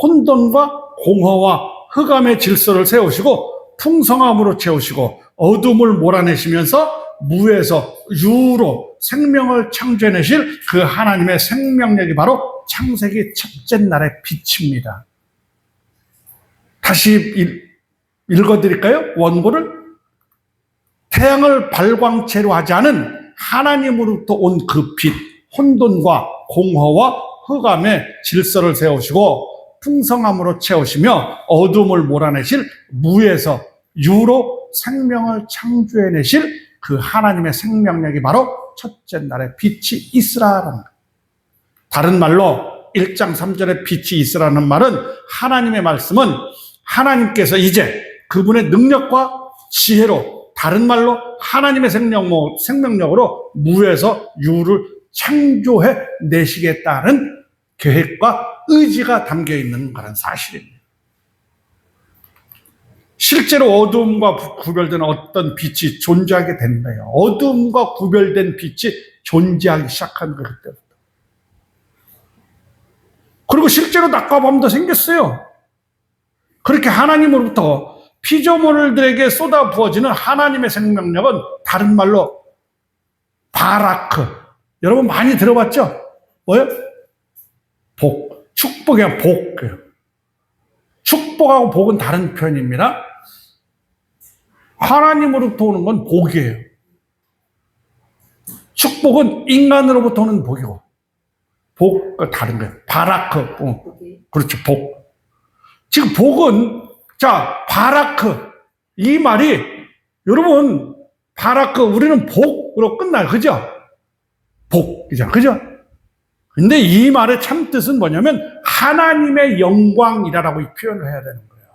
혼돈과 공허와 흑암의 질서를 세우시고 풍성함으로 채우시고 어둠을 몰아내시면서 무에서 유로 생명을 창조해내실 그 하나님의 생명력이 바로 창세기 첫째 날의 빛입니다. 다시 읽어드릴까요? 원고를. 태양을 발광체로 하지 않은 하나님으로부터 온 그 빛, 혼돈과 공허와 흑암의 질서를 세우시고 풍성함으로 채우시며 어둠을 몰아내실 무에서 유로 생명을 창조해내실 그 하나님의 생명력이 바로 첫째 날의 빛이 있으라는 것. 다른 말로 1장 3절의 빛이 있으라는 말은 하나님의 말씀은 하나님께서 이제 그분의 능력과 지혜로, 다른 말로 하나님의 생명력으로 무에서 유를 창조해 내시겠다는 계획과 의지가 담겨 있는 그런 사실입니다. 실제로 어둠과 구별된 어떤 빛이 존재하게 된 거예요. 어둠과 구별된 빛이 존재하기 시작한 거예요, 그때부터. 그리고 실제로 낮과 밤도 생겼어요. 그렇게 하나님으로부터 피조물들에게 쏟아 부어지는 하나님의 생명력은 다른 말로 바라크. 여러분 많이 들어봤죠? 뭐예요? 복. 축복이야, 복. 축복하고 복은 다른 표현입니다. 하나님으로부터 오는 건 복이에요. 축복은 인간으로부터 오는 복이고, 복과 다른 거예요. 바라크. 그렇죠, 복. 지금 복은, 자, 바라크. 이 말이, 여러분, 바라크, 우리는 복으로 끝나요. 그죠? 복이잖아. 그죠? 근데 이 말의 참 뜻은 뭐냐면, 하나님의 영광이라고 표현을 해야 되는 거예요.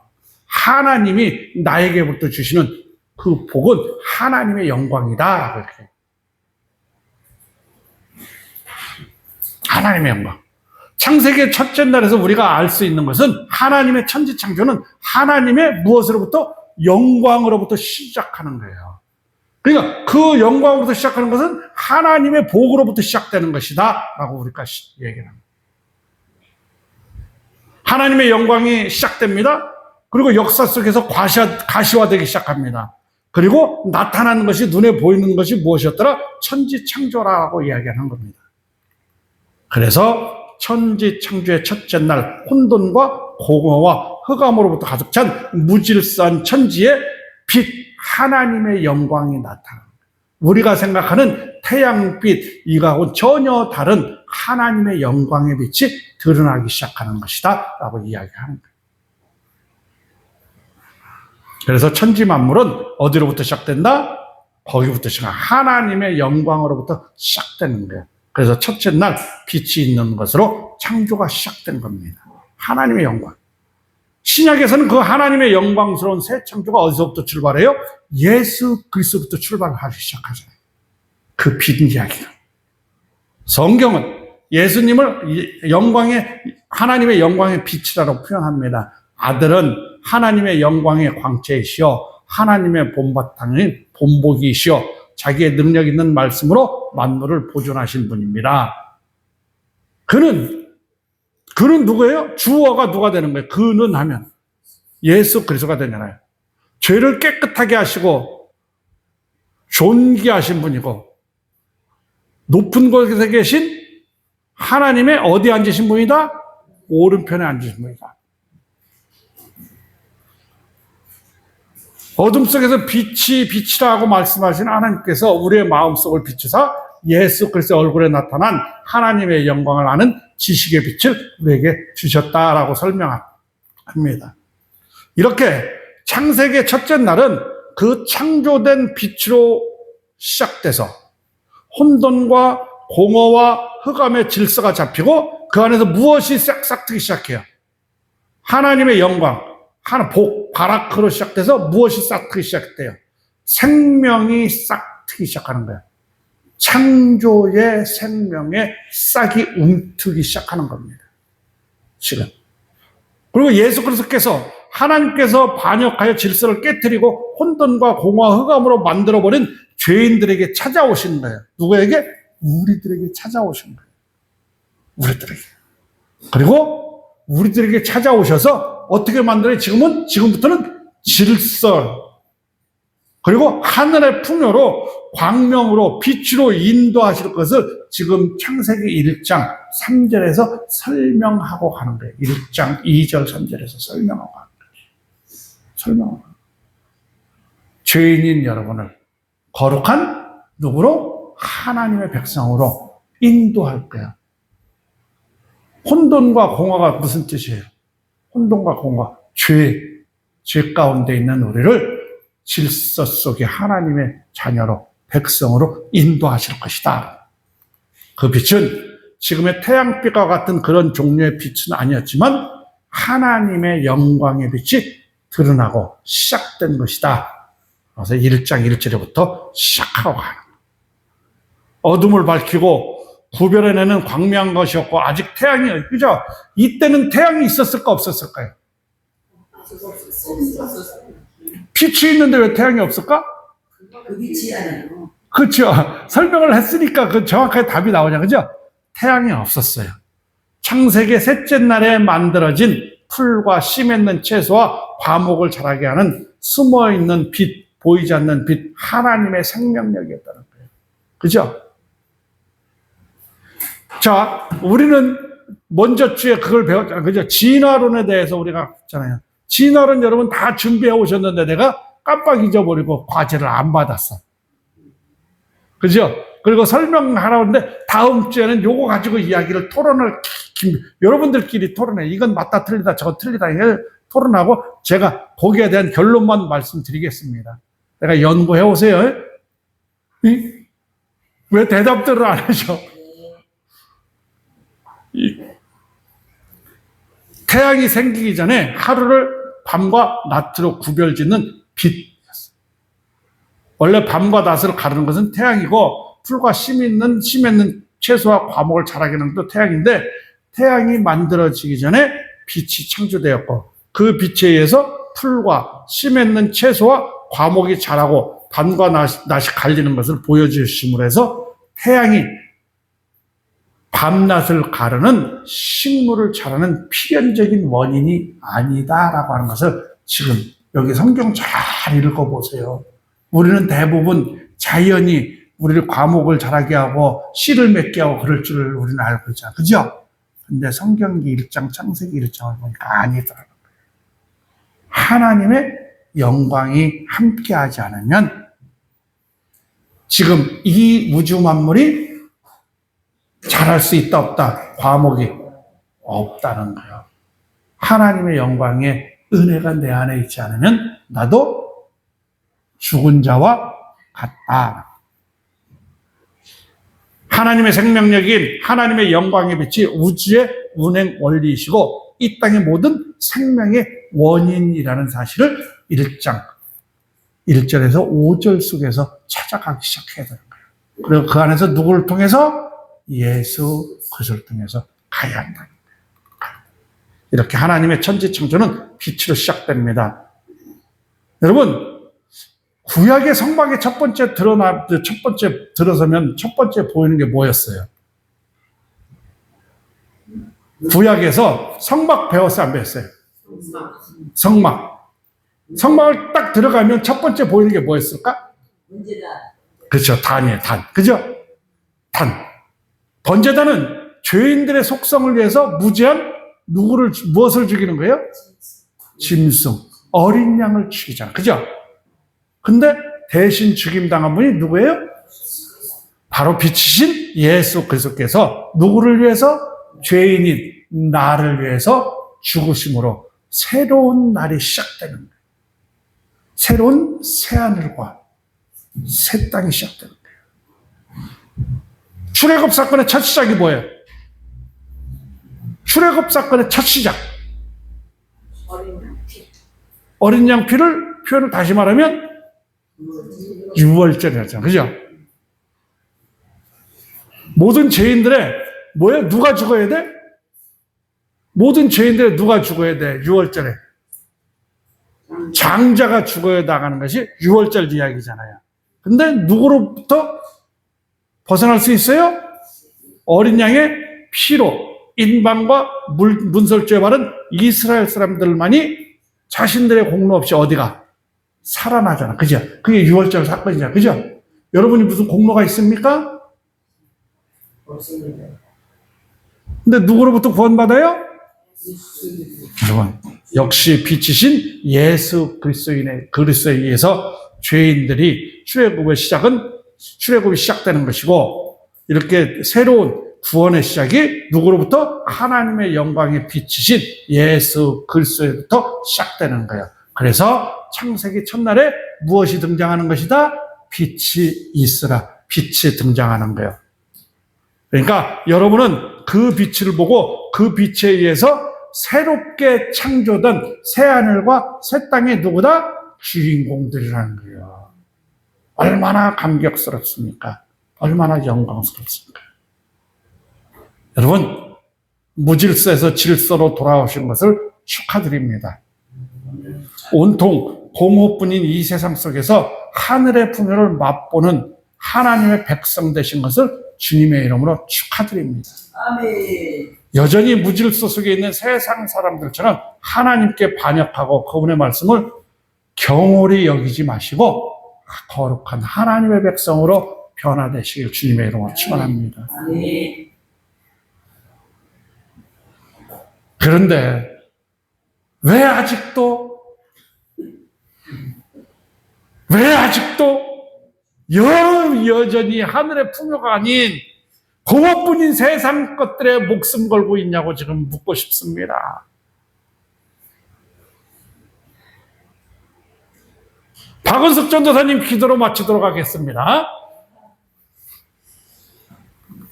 하나님이 나에게부터 주시는 그 복은 하나님의 영광이다라고 이렇게. 하나님의 영광. 창세기의 첫째 날에서 우리가 알 수 있는 것은 하나님의 천지창조는 하나님의 무엇으로부터? 영광으로부터 시작하는 거예요. 그러니까 그 영광으로부터 시작하는 것은 하나님의 복으로부터 시작되는 것이다 라고 우리가 얘기를 합니다. 하나님의 영광이 시작됩니다. 그리고 역사 속에서 가시화되기 시작합니다. 그리고 나타나는 것이, 눈에 보이는 것이 무엇이었더라? 천지창조라고 이야기하는 겁니다. 그래서 천지창조의 첫째 날 혼돈과 공허와 흑암으로부터 가득 찬 무질서한 천지에 빛, 하나님의 영광이 나타납니다. 우리가 생각하는 태양빛, 이거하고는 전혀 다른 하나님의 영광의 빛이 드러나기 시작하는 것이다 라고 이야기하는 거예요. 그래서 천지 만물은 어디로부터 시작된다? 거기부터 시작. 하나님의 영광으로부터 시작되는 거예요. 그래서 첫째 날 빛이 있는 것으로 창조가 시작된 겁니다. 하나님의 영광. 신약에서는 그 하나님의 영광스러운 새 창조가 어디서부터 출발해요? 예수 그리스도부터 출발하기 시작하잖아요. 그 빛 이야기가. 성경은 예수님을 하나님의 영광의 빛이라고 표현합니다. 아들은 하나님의 영광의 광채이시여 하나님의 본바탕인 본보기이시여 자기의 능력 있는 말씀으로 만물을 보존하신 분입니다. 그는 그는 누구예요? 주어가 누가 되는 거예요? 그는 하면 예수 그리스도가 되잖아요. 죄를 깨끗하게 하시고 존귀하신 분이고 높은 곳에 계신 하나님의 어디 앉으신 분이다? 오른편에 앉으신 분이다. 어둠 속에서 빛이 빛이라고 말씀하신 하나님께서 우리의 마음속을 비추사 예수 그리스도의 얼굴에 나타난 하나님의 영광을 아는 지식의 빛을 우리에게 주셨다라고 설명합니다. 이렇게 창세기 첫째 날은 그 창조된 빛으로 시작돼서 혼돈과 공허와 흑암의 질서가 잡히고 그 안에서 무엇이 싹싹 트기 시작해요. 하나님의 영광, 복, 바라크로 시작돼서 무엇이 싹 트기 시작돼요. 생명이 싹 트기 시작하는 거예요. 창조의 생명의 싹이 움트기 시작하는 겁니다. 지금. 그리고 예수 그리스도께서 하나님께서 반역하여 질서를 깨뜨리고 혼돈과 공허와 흑암으로 만들어버린 죄인들에게 찾아오신 거예요. 누구에게? 우리들에게 찾아오신 거예요. 우리들에게. 그리고 우리들에게 찾아오셔서 어떻게 만들어요? 지금부터는 질서, 그리고 하늘의 풍요로 광명으로 빛으로 인도하실 것을 지금 창세기 1장 3절에서 설명하고 가는 거예요. 1장 2절 3절에서 설명하고 가는 거예요. 설명하고. 죄인인 여러분을 거룩한 누구로? 하나님의 백성으로 인도할 거야. 혼돈과 공허가 무슨 뜻이에요? 혼돈과 공허, 죄 가운데 있는 우리를 질서 속에 하나님의 자녀로, 백성으로 인도하실 것이다. 그 빛은 지금의 태양빛과 같은 그런 종류의 빛은 아니었지만 하나님의 영광의 빛이 드러나고 시작된 것이다. 그래서 1장 1절부터 시작하고 가는 거예요. 어둠을 밝히고 구별해내는 광명한 것이었고 아직 태양이, 그죠? 이때는 태양이 있었을까 없었을까요? 빛이 있는데 왜 태양이 없을까? 그 빛이 아니고. 그렇죠. 설명을 했으니까 그 정확하게 답이 나오냐, 그죠? 태양이 없었어요. 창세기 셋째 날에 만들어진 풀과 씨 맺는 채소와 과목을 자라게 하는 숨어있는 빛, 보이지 않는 빛, 하나님의 생명력이었다는 거예요. 그죠? 자, 우리는 먼저 주에 그걸 배웠잖아요. 그죠? 진화론에 대해서 우리가 했잖아요. 진화론 여러분 다 준비해 오셨는데 내가 깜빡 잊어버리고 과제를 안 받았어. 그죠? 그리고 설명하라고 하는데 다음 주에는 요거 가지고 이야기를 여러분들끼리 토론해. 이건 맞다 틀리다 저거 틀리다 이걸 토론하고 제가 거기에 대한 결론만 말씀드리겠습니다. 내가 연구해 오세요. 왜 대답들을 안 하셔? 태양이 생기기 전에 하루를 밤과 낮으로 구별짓는 빛이었어요. 원래 밤과 낮으로 가르는 것은 태양이고 풀과 씨 맺는 채소와 과목을 자라게 하는 것도 태양인데 태양이 만들어지기 전에 빛이 창조되었고 그 빛에 의해서 풀과 씨 맺는 채소와 과목이 자라고 밤과 낮이 갈리는 것을 보여주심으로 해서 태양이 밤낮을 가르는 식물을 자라는 필연적인 원인이 아니다라고 하는 것을 지금 여기 성경 잘 읽어보세요. 우리는 대부분 자연이 우리를 과목을 자라게 하고 씨를 맺게 하고 그럴 줄을 우리는 알고 있잖아요. 그죠? 근데 성경기 1장, 창세기 1장을 보니까 아니더라고요. 하나님의 영광이 함께하지 않으면 지금 이 우주 만물이 잘할 수 있다 없다 과목이 없다는 거예요. 하나님의 영광의 은혜가 내 안에 있지 않으면 나도 죽은 자와 같다. 하나님의 생명력인 하나님의 영광의 빛이 우주의 운행 원리이시고 이 땅의 모든 생명의 원인이라는 사실을 1장 1절에서 5절 속에서 찾아가기 시작해야 되는 거예요. 그리고 그 안에서 누구를 통해서? 예수 그리스도를 통해서 가야 한다. 이렇게 하나님의 천지 창조는 빛으로 시작됩니다. 여러분, 구약의 성막에 첫 번째 들어서면 첫 번째 보이는 게 뭐였어요? 구약에서 성막 배웠어요, 안 배웠어요? 성막. 성막을 딱 들어가면 첫 번째 보이는 게 뭐였을까? 문제다. 그렇죠. 단이에요, 단. 그죠? 단. 번제단은 죄인들의 속성을 위해서 무제한 무엇을 죽이는 거예요? 짐승. 어린 양을 죽이잖아. 그죠? 근데 대신 죽임당한 분이 누구예요? 바로 빛이신 예수 그리스도께서 누구를 위해서? 죄인인 나를 위해서 죽으심으로 새로운 날이 시작되는 거예요. 새로운 새하늘과 새 땅이 시작되는 거예요. 출애굽 사건의 첫 시작이 뭐예요? 출애굽 사건의 첫 시작. 어린 양 피를 표현을 다시 말하면 유월절이라잖아요. 그죠? 모든 죄인들의 뭐예요? 누가 죽어야 돼? 모든 죄인들의 누가 죽어야 돼? 유월절에. 장자가 죽어야 나가는 것이 유월절 이야기잖아요. 근데 누구로부터 벗어날 수 있어요? 어린 양의 피로 인방과 문설주에 바른 이스라엘 사람들만이 자신들의 공로 없이 어디가? 살아나잖아. 그죠? 그게 유월절 사건이잖아. 그죠? 여러분이 무슨 공로가 있습니까? 없습니다. 근데 누구로부터 구원받아요? 여러분, 역시 빛이신 예수 그리스도에 의해서 죄인들이 출애굽이 시작되는 것이고, 이렇게 새로운 구원의 시작이 누구로부터? 하나님의 영광의 빛이신 예수 그리스도로부터 시작되는 거예요. 그래서 창세기 첫날에 무엇이 등장하는 것이다? 빛이 있으라. 빛이 등장하는 거예요. 그러니까 여러분은 그 빛을 보고 그 빛에 의해서 새롭게 창조된 새하늘과 새 땅의 누구다? 주인공들이라는 거예요. 얼마나 감격스럽습니까? 얼마나 영광스럽습니까? 여러분, 무질서에서 질서로 돌아오신 것을 축하드립니다. 온통 공허뿐인 이 세상 속에서 하늘의 풍요를 맛보는 하나님의 백성 되신 것을 주님의 이름으로 축하드립니다. 아멘. 여전히 무질서 속에 있는 세상 사람들처럼 하나님께 반역하고 그분의 말씀을 경홀히 여기지 마시고 거룩한 하나님의 백성으로 변화되시길 주님의 이름으로 축원합니다. 아멘. 그런데 왜 아직도 여전히 하늘의 풍요가 아닌 공허뿐인 세상 것들에 목숨 걸고 있냐고 지금 묻고 싶습니다. 박은숙 전도사님 기도로 마치도록 하겠습니다.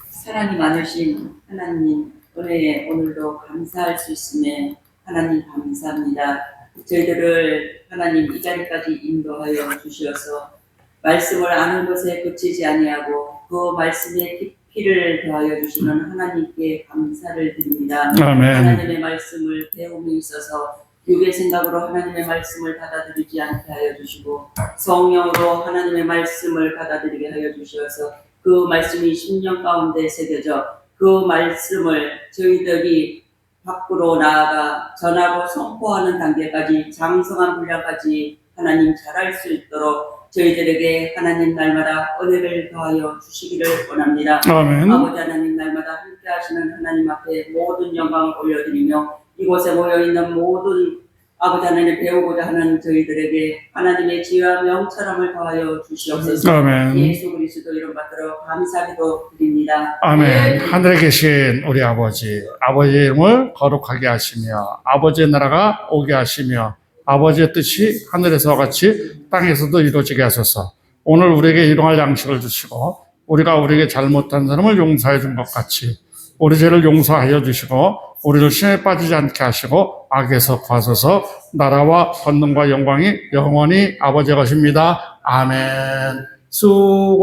사랑이 많으신 하나님, 은혜에 오늘도 감사할 수 있음에 하나님 감사합니다. 저희들을 하나님 이 자리까지 인도하여 주시어서 말씀을 아는 것에 그치지 아니하고 그 말씀에 깊이를 더하여 주시는 하나님께 감사를 드립니다. 아멘. 하나님의 말씀을 배움에 있어서 육의 생각으로 하나님의 말씀을 받아들이지 않게 하여 주시고 성령으로 하나님의 말씀을 받아들이게 하여 주시어서 그 말씀이 심령 가운데 새겨져 그 말씀을 저희들이 밖으로 나아가 전하고 선포하는 단계까지 장성한 분량까지 하나님 잘할 수 있도록 저희들에게 하나님 날마다 은혜를 더하여 주시기를 원합니다. 아멘. 아버지 하나님 날마다 함께 하시는 하나님 앞에 모든 영광을 올려드리며 이곳에 모여있는 모든 아버지 하나님 배우고자 하는 저희들에게 하나님의 지혜와 명철함을 더하여 주시옵소서. 아멘. 예수 그리스도 이름 받들어 감사기도 드립니다. 아멘. 하늘에 계신 우리 아버지, 아버지의 이름을 거룩하게 하시며 아버지의 나라가 오게 하시며 아버지의 뜻이 하늘에서와 같이 땅에서도 이루어지게 하소서. 오늘 우리에게 일용할 양식을 주시고 우리가 우리에게 잘못한 사람을 용서해 준 것 같이 우리 죄를 용서하여 주시고 우리를 시험에 빠지지 않게 하시고 악에서 구하소서. 나라와 권능과 영광이 영원히 아버지의 것입니다. 아멘. 수고